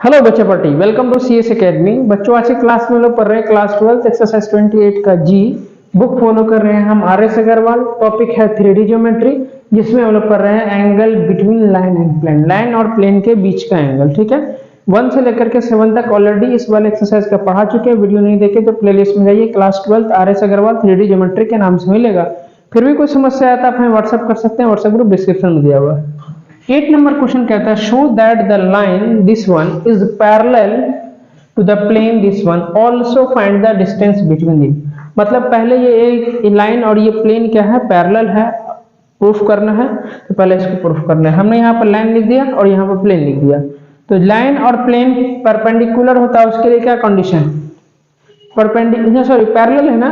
Hello बच्चों party, welcome to CS academy. बच्चों आज की क्लास में लोग पढ़ रहे हैं क्लास 12 एक्सरसाइज 28 का जी। बुक फॉलो कर रहे हैं हम आर.एस. अग्रवाल। टॉपिक है 3D ज्योमेट्री, जिसमें हम लोग पढ़ रहे हैं angle between line and plane, line और प्लेन के बीच का एंगल। ठीक है, 1 से लेकर के 7 तक ऑलरेडी इस वाले एक्सरसाइज का पढ़ा चुके हैं। वीडियो नहीं देखे तो प्लेलिस्ट में जाइए, class 12 RS. Agarwal 3D geometry के नाम से मिलेगा। फिर भी कोई समस्या आया तो आप हमें व्हाट्सएप कर सकते हैं, व्हाट्सएप ग्रुप डिस्क्रिप्शन में दिया हुआ है। 8 नंबर क्वेश्चन कहता है show that the line this one is parallel to the plane this one, also find the distance between this. मतलब पहले ये एक लाइन और ये प्लेन क्या है, पैरेलल है, प्रूफ करना है। तो पहले इसको प्रूफ करना है। हमने यहाँ पर लाइन लिख दिया और यहाँ पर प्लेन लिख दिया। तो लाइन और प्लेन परपेंडिकुलर होता है, उसके लिए क्या कंडीशन, परपेंडिकुलर सॉरी पैरेलल है ना।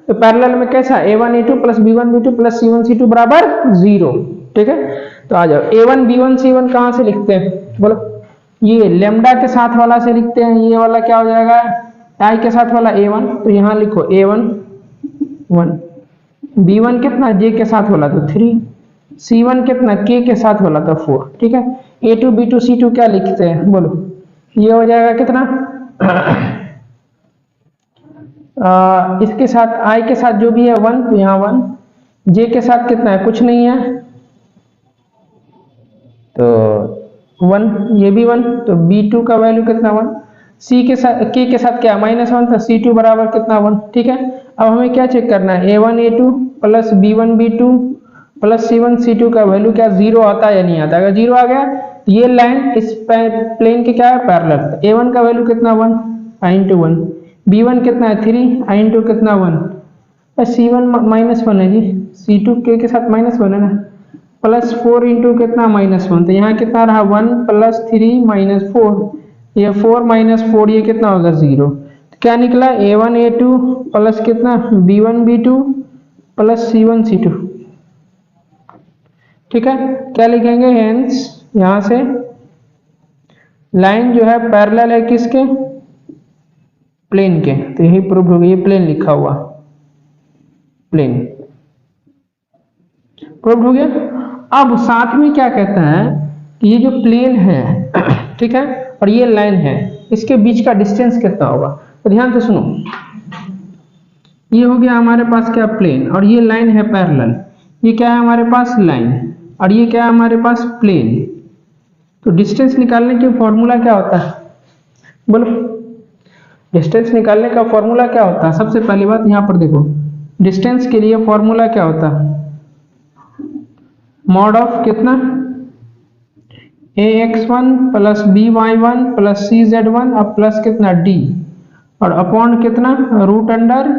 तो पैरेलल में कैसा, a1 a2 plus b1 b2 plus c1 c2 बराबर 0। ठीक है, तो आ जाओ a1 b1 c1 कहां से लिखते हैं, बोलो। ये लेमडा के साथ वाला से लिखते हैं। ये वाला क्या हो जाएगा, आई के साथ वाला a1, तो यहां लिखो a1 1, b1 कितना j के साथ वाला तो 3, c1 कितना k के साथ वाला तो 4। ठीक है, a2 b2 c2 क्या लिखते हैं, बोलो। ये हो जाएगा कितना इसके साथ i के साथ जो भी है 1, तो यहाँ 1, j के साथ कितना है, कुछ नहीं है तो 1, ये भी 1, तो b2 का वैल्यू कितना 1, c के साथ k के साथ क्या -1 था, c2 बराबर कितना 1। ठीक है, अब हमें क्या चेक करना है, a1 a2 plus b1 b2 plus c1 c2 का वैल्यू क्या 0 आता है या नहीं आता। अगर 0 आ गया तो ये लाइन इस प्लेन के क्या है, पैरेलल। a1 का वैल्यू कितना 1 i इंटू 1, b1 कितना है 3 i इंटू कितना 1, c1 -1 है जी, c2 k के साथ -1 है ना, प्लस 4 इंटू कितना -1, तो यहाँ कितना रहा 1 प्लस 3 माइनस 4, ये 4 माइनस 4 ये कितना होगा 0। तो क्या निकला a1 a2 प्लस कितना b1 b2 plus c1 c2। ठीक है, क्या लिखेंगे, हेंस यहाँ से लाइन जो है पैरेलल है किसके, प्लेन के। तो यही प्रूफ हो गया, ये प्लेन लिखा हुआ, प्लेन प्रूफ हो गया। अब साथ में क्या कहता है कि ये जो प्लेन है ठीक है, और ये लाइन है, इसके बीच का डिस्टेंस कितना होगा। तो ध्यान से सुनो, ये हो गया हमारे पास क्या, प्लेन, और ये लाइन है पैरेलल। ये क्या है हमारे पास, लाइन, और ये क्या है हमारे पास, प्लेन। तो डिस्टेंस निकालने की फॉर्मूला क्या होता है, बोलो। डिस्टेंस निकालने का फॉर्मूला क्या होता है, सबसे पहली बात यहाँ पर देखो, डिस्टेंस के लिए फॉर्मूला क्या होता है, मॉड ऑफ कितना ax1 plus by1 plus cz1 अब प्लस कितना d, और अपॉन कितना root under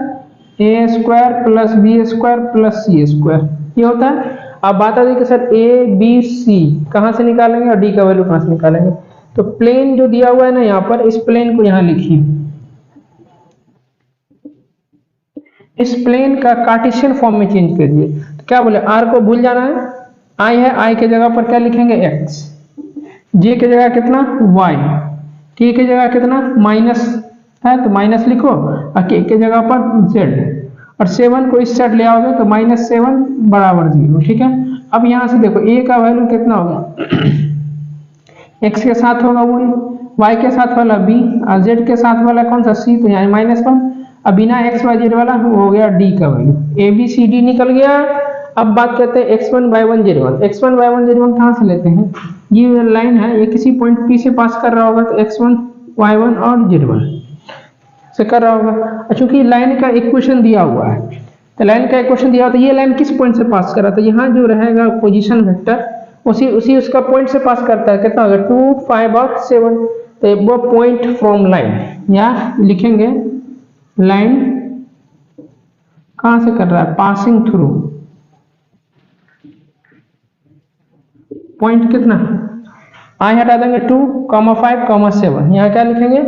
a square plus b square plus c square, ये होता है। अब बात आती है कि सर a b c कहाँ से निकालेंगे और d का वैल्यू कहाँ से निकालेंगे। तो प्लेन जो दिया हुआ है ना यहाँ पर, इस प्लेन को यहाँ लिखिए, इस प्लेन का कार्टेशियन फॉर्म में चेंज करिए। तो क्या बोले, r को भूल जाना है, i है, i के जगह पर क्या लिखेंगे x, j के जगह कितना y, k के जगह कितना माइनस है तो माइनस लिखो, और k के जगह पर z, और 7 को इस साइड ले आओगे तो -7 बराबर 0। ठीक है, अब यहाँ से देखो a का वैल्यू कितना होगा x के साथ होगा 1, y के साथ वाला b, और z के साथ वाला कौन सा c, तो यहाँ -1, अब बिना x y z वाला हो गया d का value, a b c d निकल गया। अब बात करते हैं x1 y1 z1, x1 y1 z1 कहाँ से लेते हैं, ये लाइन है, ये किसी पॉइंट P से पास कर रहा होगा, तो x1 y1 और z1 से कर रहा होगा। चूंकि लाइन का इक्वेशन दिया हुआ है, तो लाइन का इक्वेशन दिया हुआ, तो ये लाइन किस पॉइंट से पास कर रहा था, तो यहाँ जो रहेगा पोजीशन वेक्टर उसी उसका पॉइंट से पास करता है, कितना होगा 2 5 और 7। तो वो पॉइंट फ्रॉम लाइन, या लिखेंगे लाइन कहाँ से कर रहा है, पासिंग थ्रू, पॉइंट कितना आई हटा देंगे 2, 5, 7, यहाँ क्या लिखेंगे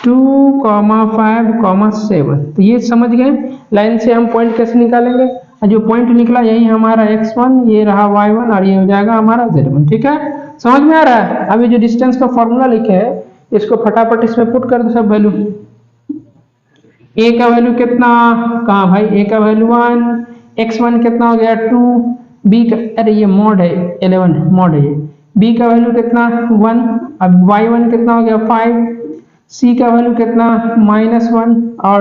2, 5, 7। तो ये समझ गए लाइन से हम पॉइंट कैसे निकालेंगे, और जो पॉइंट निकला यही हमारा x1, ये रहा y1, और ये हो जाएगा हमारा z1। ठीक है, समझ में आ रहा है। अभी जो डिस्टेंस का फॉर्मूला लिखे है इसको फटाफट इसमें पुट कर दो सब वैल्यू। a का वैल्यू कितना, कहाँ भाई, a का वैल्यू 1, x1 कितना हो गया 2, b का, अरे ये मॉड है 11 मॉड है ये, b का वैल्यू कितना 1 अब y1 कितना हो गया 5, c का वैल्यू कितना -1 और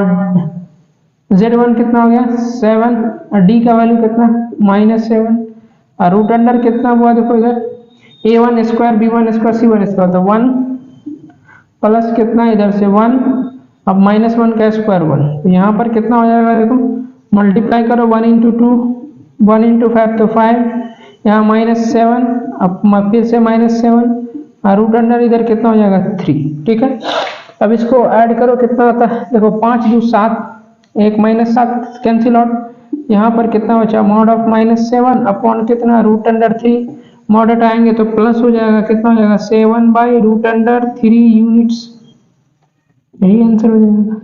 z1 कितना हो गया 7 और d का वैल्यू कितना -7 और रूट अंडर कितना हुआ देखो इधर a1 square b1 square c1 square तो 1 प्लस कितना इधर से 1 अब -1 का स्क्वायर 1 तो यहाँ पर कितना हो जाएगा देखो मल्टीप्लाई करो 1 × 2 1 × 5 तो 5 यहाँ -7 अब फिर से -7 और रूट अंडर इधर कितना हो जाएगा 3। ठीक है, अब इसको ऐड करो कितना होता है देखो 5 × 7 1 -7 कैंसिल आउट यहाँ पर कितना बचा मॉड ऑफ -7 अपॉन कितना रूट अंडर 3 मॉड हटाएंगे तो प्लस हो जाएगा कितना हो जाएगा 7/√3 यूनिट्स। यही आंसर हो जाएगा।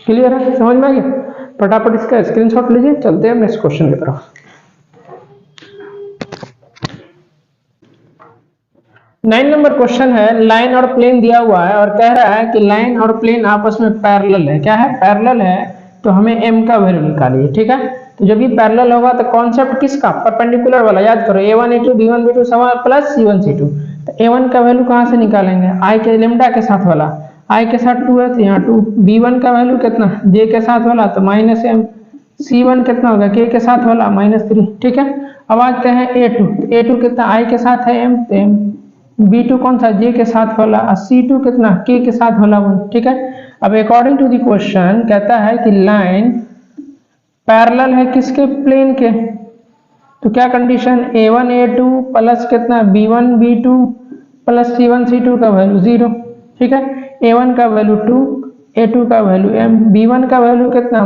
क्लियर है, समझ में आ गया? फटाफट इसका स्क्रीनशॉट लीजिए, चलते हैं नेक्स्ट क्वेश्चन की तरफ। 9 नंबर क्वेश्चन है, लाइन और प्लेन दिया हुआ है और कह रहा है कि लाइन और प्लेन आपस में पैरेलल है। क्या है? पैरेलल है, तो हमें m का वैल्यू निकालिए। ठीक है, तो जब ये पैरेलल होगा तो कॉन्सेप्ट किसका? परपेंडिकुलर वाला। याद करो a1 a2 b1 b2 plus c1 c2। तो a1 का वैल्यू कहाँ से निकालेंगे? i के लेमडा के साथ वाला, i के साथ 2 है तो यहाँ 2, b1 का वैल्यू कितना j के साथ वाला तो -m, c1 कितना होगा k के साथ वाला -3। ठीक है, अब आते हैं a2, a2 कितना i के साथ है m तो m, b2 कौन सा j के साथ वाला और c2 कितना k के साथ वाला 1। ठीक है, अब अकॉर्डिंग टू द क्वेश्चन कहता है कि लाइन पैरेलल है किसके? प्लेन के। तो क्या कंडीशन? a1 a2 प्लस कितना b1 b2 plus c1 c2 का वैल्यू 0। ठीक है, a1 का वैल्यू 2, a2 का वैल्यू m, b1 का वैल्यू कितना -m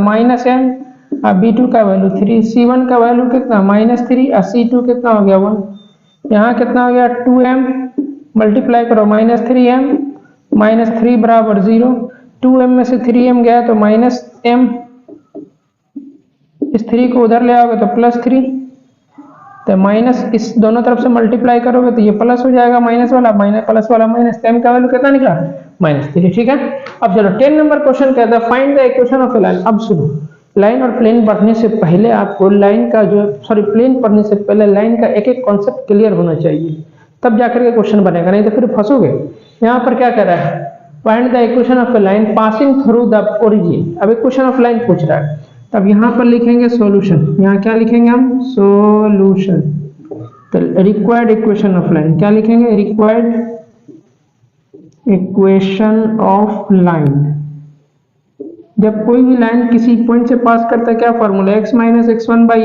और b2 का वैल्यू 3, c1 का वैल्यू कितना -3 और c2 कितना हो गया 1। यहाँ कितना हो गया 2m मल्टीप्लाई करो -3m -3 बराबर 0, 2m में से 3m गया तो -m, इस 3 को उधर ले आओगे तो +3, तो माइनस इस दोनों तरफ से मल्टीप्लाई करोगे तो ये प्लस हो जाएगा माइनस वाला प्लस वाला माइनस, m का वैल्यू कितना निकला -3। ठीक है, अब चलो 10 नंबर क्वेश्चन कहता है find the equation of A line. अब सुनो, लाइन और प्लेन पढ़ने से पहले आपको लाइन का प्लेन पढ़ने से पहले लाइन का एक एक कॉन्सेप्ट क्लियर होना चाहिए, तब जाकर के क्वेश्चन बनेगा, नहीं तो फिर फंसोगे। यहाँ पर क्या कर रहा है? Find the equation of A line passing through the origin. अब इक्वेशन ऑफ लाइन पूछ रहा है, तब यहाँ पर लिखेंगे सॉल्यूशन। यहाँ क्या लिखेंगे हम? सॉल्यूशन। तो रिक्वायर्ड इक्वेशन ऑफ लाइन क्या लिखेंगे? Required equation of line. जब कोई भी लाइन किसी पॉइंट से पास करता है क्या formula? x - x1/a,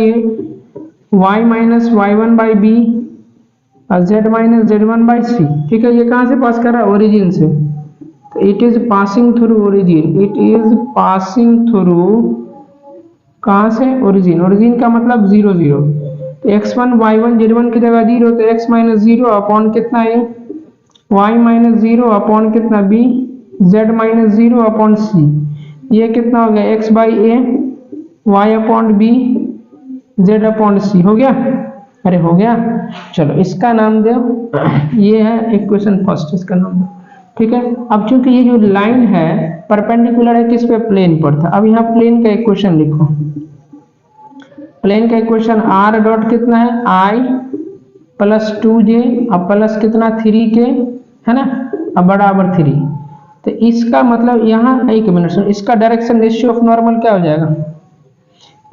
y - y1/b और z - z1/c। ठीक है, ये कहाँ से पास कर रहा है? ओरिजिन से। तो it is passing through origin, it is passing through कहाँ से? ओरिजिन। ओरिजिन का मतलब 0 0, तो x1 y1 z1 की जगह 0, तो x - 0 अपॉन कितना a, y - 0 अपॉन कितना b, z - 0 अपॉन c। ये कितना हो गया? x/a, y upon b, z upon c। हो गया? अरे हो गया। चलो इसका नाम दो, ये है इक्वेशन फर्स्ट, इसका नाम दो। ठीक है, अब चूंकि ये जो लाइन है परपेंडिकुलर है किस पे? प्लेन पर था। अब यहाँ प्लेन का इक्वेशन लिखो। प्लेन का इक्वेशन r डॉट कितना है? i प्लस 2j अब प्लस कितना 3k है ना, अब बराबर 3। तो इसका मतलब यहाँ एक मिनट सुन, इसका डायरेक्शन रेशियो ऑफ नॉर्मल क्या हो जाएगा?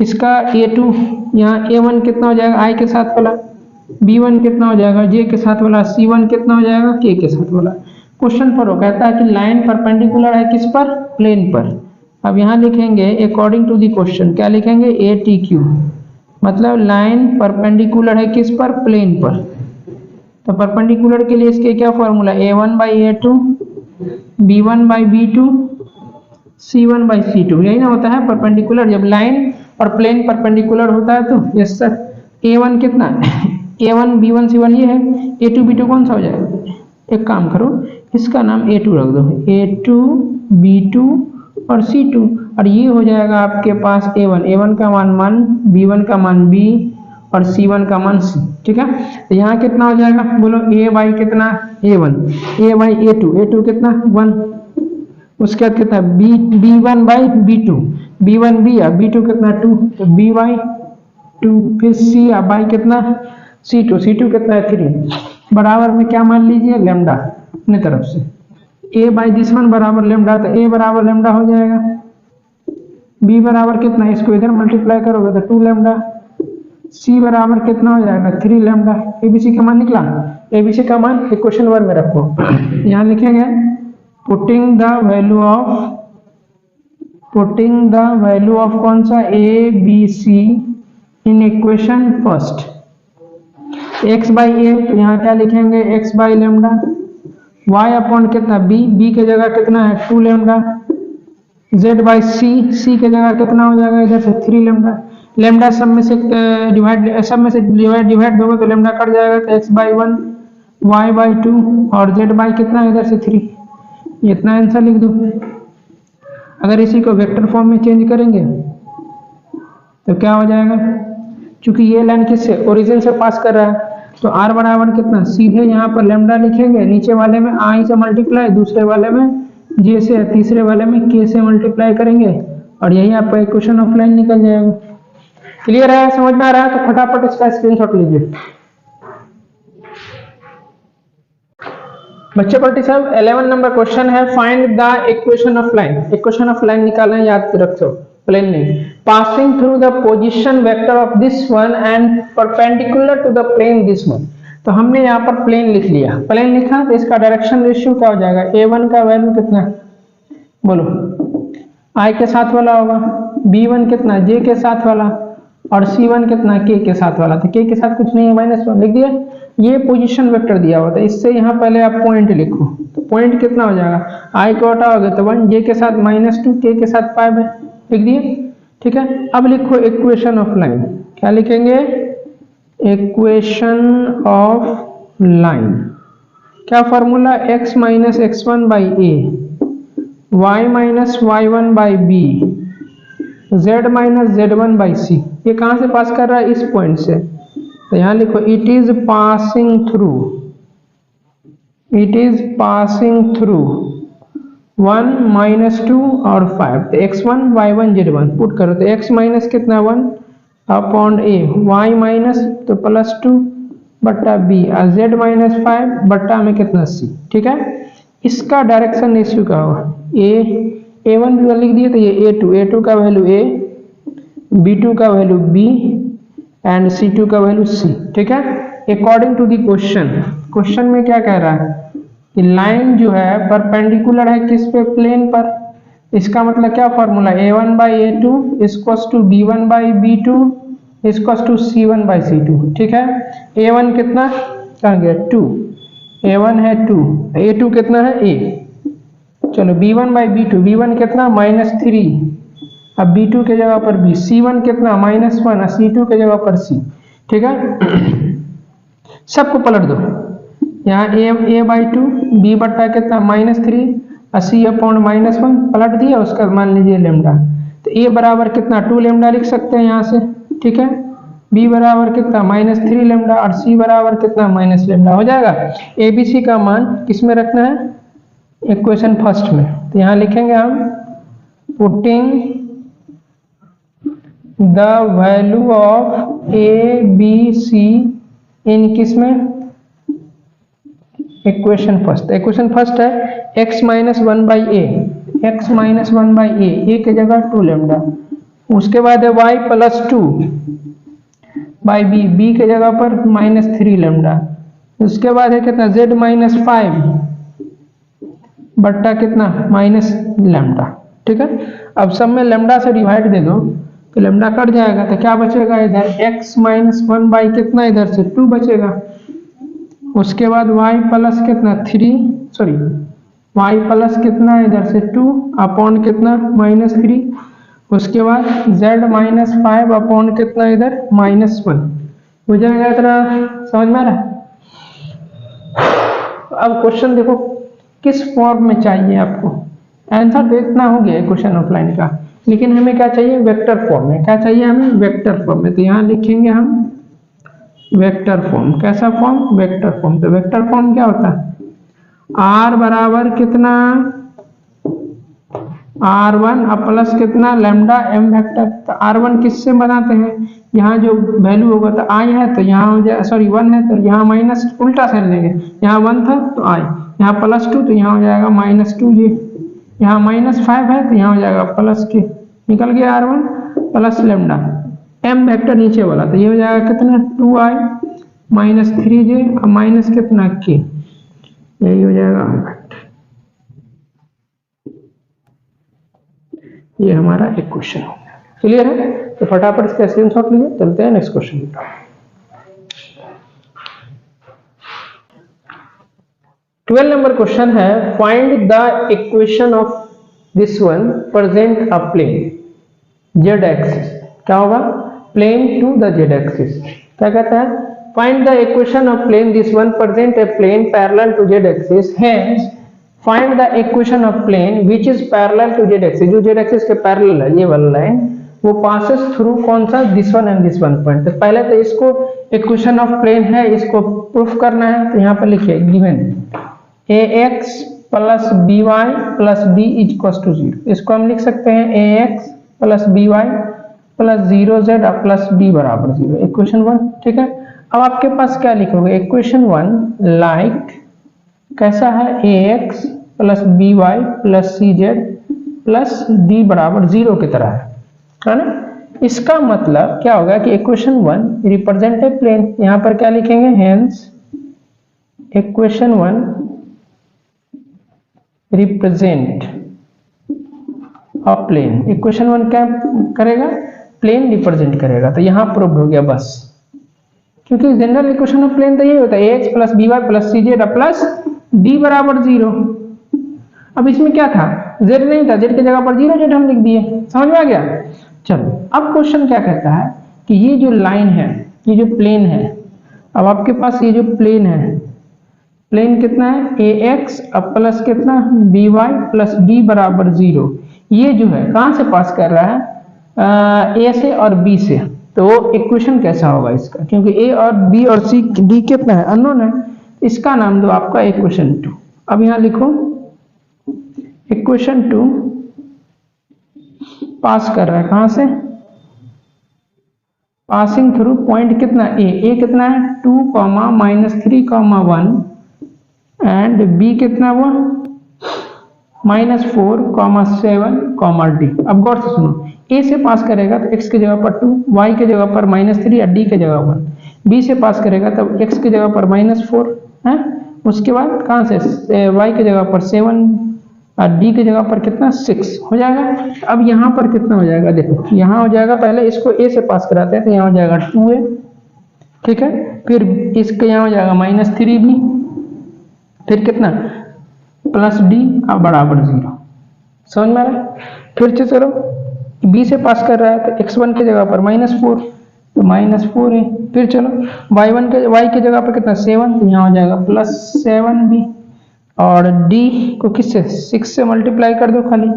इसका a2 यहाँ a1 कितना हो जाएगा? i के साथ वाला, b1 कितना हो जाएगा? j के साथ वाला, c1 कितना हो जाएगा? k के साथ वाला। क्वेश्चन पर कहता है कि लाइन परपेंडिकुलर है किस पर? प्लेन पर। अब यहाँ लिखेंगे अकॉर्डिंग टू द क्वेश्चन, क्या लिखेंगे? ATQ, मतलब लाइन परपेंडिकुलर है किस पर? प्लेन पर। तो परपेंडिकुलर के लिए इसके क्या फॉर्मूला? a1/a2, b1/b2, c1/c2। यही ना होता है परपेंडिकुलर। जब लाइन और प्लेन परपेंडिकुलर होता है तो यस सर, a1 कितना a1 b1 c1 ये है, a2 b2 कौन सा हो जाएगा? एक काम करो, इसका नाम a2 रख दो, a2 b2 और c2, और ये हो जाएगा आपके पास a1 का मान 1, b1 का मान b और c1 का मान c। ठीक है, तो यहाँ कितना हो जाएगा? बोलो a/, कितना a1, a/a2 कितना 1, उसके बाद कितना b1/b2, b1 b और b2 कितना 2, तो b/2, फिर c बाई कितना c2 कितना है 3, बराबर में क्या मान लीजिए? लैम्डा। अपने तरफ से। a बाई दिस वन बराबर लेमडा, तो a बराबर लेमडा हो जाएगा। b बराबर कितना, इसको इधर मल्टीप्लाई करोगे तो 2 लेमडा। c बराबर कितना हो जाएगा 3 लेमडा। abc का मान निकला। abc का मान इक्वेशन 1 में रखो। यहाँ लिखेंगे पुटिंग द वैल्यू ऑफ कौन सा a b c in equation first. x by a, तो यहाँ क्या लिखेंगे x by lambda, y upon कितना b के जगह कितना है 2 लेमडा, z बाई c के जगह कितना हो जाएगा इधर से 3 लेमडा। लेमडा सब में से डिवाइड दोगे तो लेमडा कट जाएगा, तो x बाई 1 y बाई 2 और z बाई कितना है इधर से 3। इतना आंसर लिख दो। अगर इसी को वेक्टर फॉर्म में चेंज करेंगे तो क्या हो जाएगा, क्योंकि ये लाइन किससे ओरिजिन से पास कर रहा है, तो r बराबर कितना, सीधे यहाँ पर लेमडा लिखेंगे, नीचे वाले में i से मल्टीप्लाई, दूसरे वाले में j से, तीसरे वाले में k से मल्टीप्लाई करेंगे और यही आपका इक्वेशन ऑफ लाइन निकल जाएगा। क्लियर है, समझ में आ रहा है? तो फटाफट इसका स्क्रीनशॉट लीजिए। बच्चे पलटी साहब 11 नंबर क्वेश्चन है, find the equation of line. Equation of line निकालना याद रखो, प्लेन नहीं, passing through the position vector of this one and perpendicular to the plane this one. तो हमने यहाँ पर प्लेन लिख लिया, प्लेन लिखा तो इसका डायरेक्शन रेशियो क्या हो जाएगा, a1 का वैल्यू कितना बोलो, i के साथ वाला होगा, b1 कितना j के साथ वाला और c1 कितना k के साथ वाला। तो k के साथ कुछ नहीं है, -1 लिख दिया। ये पोजीशन वेक्टर दिया हुआ था, इससे यहाँ पहले आप पॉइंट लिखो, तो पॉइंट कितना हो जाएगा, i को हटाओगे तो 1, j के साथ -2, k के साथ 5 है, लिख दिए। ठीक है, अब लिखो इक्वेशन ऑफ लाइन। क्या लिखेंगे, इक्वेशन ऑफ लाइन। क्या formula, x minus x1 by a, y minus y1 by b, z minus z1 by c. ये कहाँ से पास कर रहा है, इस पॉइंट से। तो यहाँ लिखो it is passing through 1 minus 2 और 5, तो x1 y1 z1 पुट करो, तो x माइनस कितना 1 अपॉन ए, y माइनस तो +2 बट्टा b और z माइनस 5 बट्टा में कितना c। ठीक है, इसका डायरेक्शन रेशियो क्या होगा, a1 भी लिख दिए, तो ये a2 का वैल्यू a, b2 का वैल्यू b एंड c2 का वैल्यू c। ठीक है, अकॉर्डिंग टू दी क्वेश्चन में क्या कह रहा है कि लाइन जो है परपेंडिकुलर है किस पे, प्लेन पर। इसका मतलब क्या formula, a1 by a2 equals to b1 by b2 equals to c1 by c2। ठीक है, a1 कितना कहाँ गया 2, a1 है 2, a2 कितना है a, चलो b1 बाई b2, b1 कितना -3, अब b2 के जगह पर b, c1 कितना -1 और c2 के जगह पर c। ठीक है, सबको पलट दो, यहाँ a बाई 2, b बट्टा कितना -3 और c अपॉन -1 पलट दिया, उसका मान लीजिए लेमडा। तो a बराबर कितना 2 लेमडा लिख सकते हैं यहाँ से। ठीक है, b बराबर कितना -3 लेमडा और c बराबर कितना -, लेमडा हो जाएगा। abc का मान किस में रखना है, इक्वेशन फर्स्ट में। तो यहाँ लिखेंगे हम putting the value of a b c in किस में, इक्वेशन फर्स्ट। इक्वेशन फर्स्ट है x minus 1 by a, x minus 1 by a के जगह 2 लेमडा, उसके बाद है y plus 2 by b, b के जगह पर -3 लेमडा, उसके बाद है कितना z माइनस 5 बट्टा कितना -लेमडा। ठीक है, अब सब में लेमडा से डिवाइड दे दो तो लेमडा कट जाएगा, तो क्या बचेगा इधर x माइनस 1 बाई कितना इधर से 2 बचेगा, उसके बाद y प्लस कितना 3, सॉरी y प्लस कितना इधर से 2 अपॉन कितना -3, उसके बाद z माइनस 5 अपॉन कितना इधर -1 हो जाएगा। इतना समझ में आ रहा है? अब क्वेश्चन देखो किस फॉर्म में चाहिए आपको, आंसर देखना हो गया क्वेश्चन ऑफ लाइन का, लेकिन हमें क्या चाहिए वेक्टर फॉर्म में। क्या चाहिए हमें, वेक्टर फॉर्म में। तो यहाँ लिखेंगे हम वेक्टर फॉर्म। कैसा फॉर्म, वेक्टर फॉर्म। तो वेक्टर फॉर्म क्या होता है, r बराबर कितना r1 और प्लस कितना लेमडा m वेक्टर। तो r1 किससे बनाते हैं, यहाँ जो वैल्यू होगा तो i है, तो यहाँ हो जाए, सॉरी 1 है तो यहाँ माइनस, उल्टा साइन लेंगे, यहाँ 1 था तो i, यहाँ +2 तो यहाँ हो जाएगा -2j, यहाँ -5 है तो यहाँ हो जाएगा +k, निकल गया r1 plus lambda m vector नीचे वाला, तो ये हो जाएगा कितना 2i -3j और माइनस कितना k, यही हो जाएगा। ये हमारा एक क्वेश्चन हो गया। क्लियर है? तो फटाफट इसका स्क्रीनशॉट लीजिए, चलते हैं नेक्स्ट क्वेश्चन। 12 नंबर क्वेश्चन है, find the equation of this one present a plane z axis. क्या होगा? Plane to the z axis. क्या कहता है? Find the equation of plane this one present a plane parallel to z axis, hence find the equation of plane which is parallel to z axis. जो z axis के parallel है, ये वाला line, वो passes through कौन सा? This one and this one point. तो पहले तो इसको इक्वेशन ऑफ प्लेन है, इसको प्रूफ करना है। तो यहाँ पर लिखिए given ax plus by plus b is equal to 0। इसको हम लिख सकते हैं ax plus by plus 0z plus b बराबर 0, इक्वेशन 1। ठीक है, अब आपके पास क्या लिखोगे? इक्वेशन 1 लाइक कैसा है? ax plus by plus cz plus d बराबर 0 की तरह है ना। इसका मतलब क्या होगा कि इक्वेशन 1 रिप्रेजेंट ए प्लेन। यहां पर क्या लिखेंगे? Hence equation 1 represent a plane. Equation 1 क्या करेगा? प्लेन रिप्रेजेंट करेगा। तो यहां प्रूव हो गया बस, क्योंकि जनरल इक्वेशन ऑफ प्लेन तो यही होता है ax plus by plus cz plus d बराबर 0। अब इसमें क्या था? z नहीं था, z की जगह पर 0z हम लिख दिए। समझ में आ गया? चलो, अब क्वेश्चन क्या कहता है कि ये जो लाइन है, ये जो प्लेन है, अब आपके पास ये जो प्लेन है, प्लेन कितना है? ax अब प्लस कितना by प्लस d बराबर 0। ये जो है कहां से पास कर रहा है? a से और b से। तो इक्वेशन कैसा होगा इसका? क्योंकि a और b और c d कितना है? अननोन है। इसका नाम दो आपका इक्वेशन 2। अब यहां लिखो इक्वेशन 2 पास कर रहा है कहां से? पासिंग थ्रू पॉइंट कितना? a कितना है? 2, -3, 1 एंड b कितना हुआ? -4, 7, d। अब गौर से सुनो, a से पास करेगा तो x की जगह पर 2, y की जगह पर -3 और d की जगह 1। b से पास करेगा तब x की जगह पर -4 है, उसके बाद कहां से? y की जगह पर 7 और d की जगह पर कितना? 6 हो जाएगा। अब यहाँ पर कितना हो जाएगा? देखो यहाँ हो जाएगा, पहले इसको a से पास कराते हैं तो यहाँ हो जाएगा 2a। ठीक है, फिर इसके यहाँ हो जाएगा -3b, फिर कितना? प्लस d और बराबर 0। समझ में आ रहा है? फिर से चलो, b से पास कर रहा है तो x1 की जगह पर -4 तो -4 है। फिर चलो y की जगह पर कितना? 7 तो यहाँ हो जाएगा +7b, और d को किससे? 6 से मल्टीप्लाई कर दो खाली,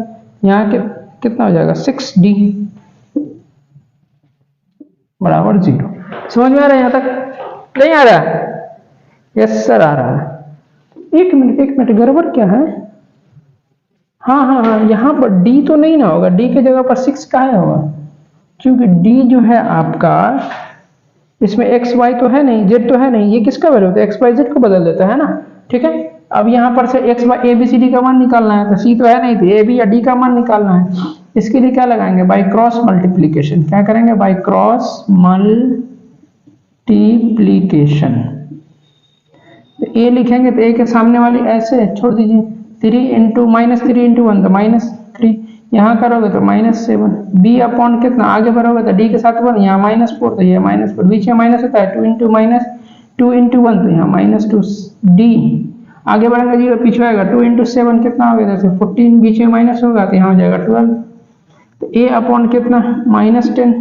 यहाँ के कितना हो जाएगा? 6d बराबर 0। समझ में आ रहा है? यहाँ तक नहीं आ रहा है? यस सर, आ रहा है। एक मिनट गड़बड़ क्या है? हाँ, यहाँ पर d तो नहीं ना होगा, d की जगह पर 6 का है होगा, क्योंकि d जो है आपका, इसमें x y तो है नहीं, z तो है नहीं, ये किसका वैल्यू होता है? x y z को बदल देता है ना। ठीक है, अब यहाँ पर से x y a b c d का मान निकालना है, तो c तो है नहीं, तो a b या d का मान निकालना है। इसके लिए क्या लगाएंगे? By cross multiplication. क्या करेंगे? By cross multiplication. तो a लिखेंगे तो a के सामने वाली ऐसे छोड़ दीजिए, 3 इंटू -3 इंटू 1 तो -3, यहाँ करोगे तो -7, b अपॉन कितना? आगे बढ़ोगे तो d के साथ 1, यहाँ -4 तो ये -4, बीच में माइनस होता है, 2 इंटू 1 तो यहाँ -2, d आगे बढ़ेगा 0, पीछे आएगा 2 इंटू 7 कितना हो गया? जैसे 14, बीच में माइनस होगा तो यहाँ हो जाएगा 12। तो a अपॉन कितना? -10,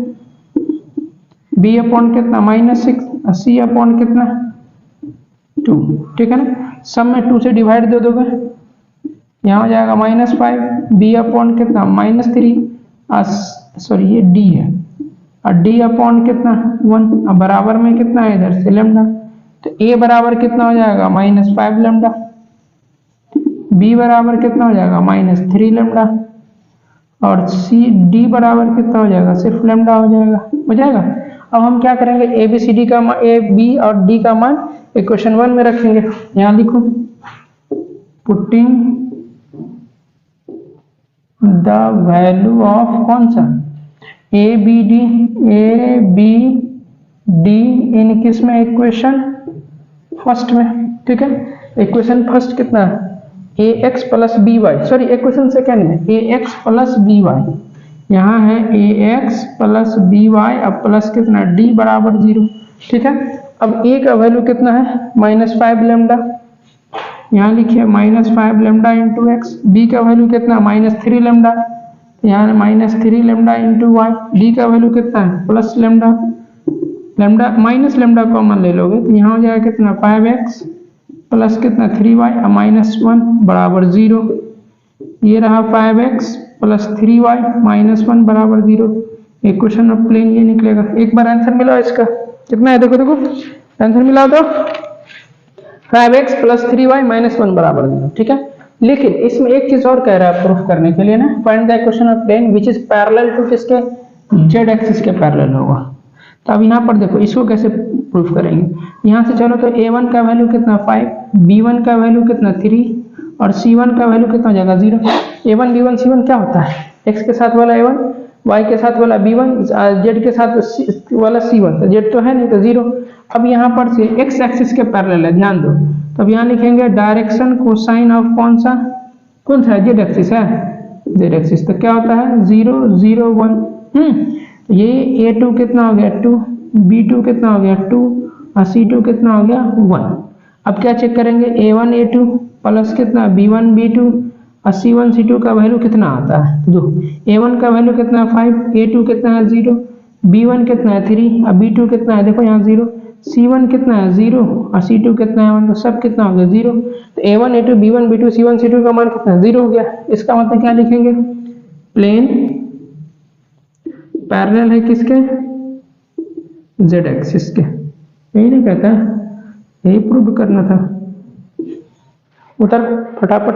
b अपॉन कितना? -6, और c अपॉन कितना? 2। ठीक है ना, सब में 2 से डिवाइड दे दोगे, यहाँ हो जाएगा -5, b अपॉन कितना? -3, सॉरी ये d है, और d अपॉन कितना? 1, अब बराबर में कितना है इधर से? लेमडा। तो a बराबर कितना हो जाएगा? -5 लेमडा, b बराबर कितना हो जाएगा? -3 लेमडा, और d बराबर कितना हो जाएगा? सिर्फ लेमडा हो जाएगा। अब हम क्या करेंगे? a b और d का मान इक्वेशन 1 में रखेंगे। यहाँ लिखो पुटिंग द वैल्यू ऑफ कौन सा ए बी डी इन किस में इक्वेशन फर्स्ट में, ठीक है। इक्वेशन फर्स्ट कितना है a x plus b y, sorry equation second में a x plus b y, यहाँ है a x plus b y, अब प्लस कितना डी बराबर 0, ठीक है। अब ए का वैल्यू कितना है -5 लेमडा, यहाँ लिखिए -5 लेमडा इंटू एक्स, बी का वैल्यू कितना -3 लेमडा, यहाँ -3 लेमडा इंटू वाई, डी का वैल्यू कितना है plus lambda, lambda minus lambda common ले लोगे तो यहाँ हो जाएगा कितना 5x प्लस कितना 3y और -1 बराबर 0, ये रहा 5x प्लस 3y -1 बराबर 0, इक्वेशन ऑफ प्लेन ये निकलेगा। एक बार आंसर मिला इसका कितना है, देखो देखो आंसर मिला तो 5x प्लस 3y -1 बराबर 0, ठीक है। लेकिन इसमें एक चीज और कह रहा है प्रूफ करने के लिए ना, find the equation of plane which is parallel to किसके z एक्सिस के पैरेलल होगा। तो अब यहाँ पर देखो इसको कैसे प्रूफ करेंगे, यहाँ से चलो तो a1 का वैल्यू कितना 5, b1 का वैल्यू कितना 3 और c1 का वैल्यू कितना हो जाएगा 0। a1 b1 c1 क्या होता है, x के साथ वाला a1, y के साथ वाला b1, z के साथ वाला c1, तो z तो है नहीं तो 0। अब यहाँ पर से x एक्सिस के पैरेलल है, ध्यान दो, तो अब यहाँ लिखेंगे डायरेक्शन कोसाइन ऑफ कौन सा है z एक्सिस है, z एक्सिस, तो क्या होता है 0 0 1, ये a2 कितना हो गया 2, b2 कितना हो गया 2 और c2 कितना हो गया 1। अब क्या चेक करेंगे a1 a2 प्लस कितना b1 b2 और c1 c2 का वैल्यू कितना आता है, दो a1 का वैल्यू कितना 5, a2 कितना है 0, b1 कितना है 3 और b2 कितना है देखो यहाँ 0, c1 कितना है 0 और c2 कितना है 1, तो सब कितना हो गया 0। तो a1 a2 b1 b2 c1 c2 का मान कितना 0 हो गया। इसका मतलब क्या लिखेंगे, प्लेन पैरेलल है किसके z एक्सिस के, यही नहीं कहता, यही प्रूव करना था। उतर फटाफट।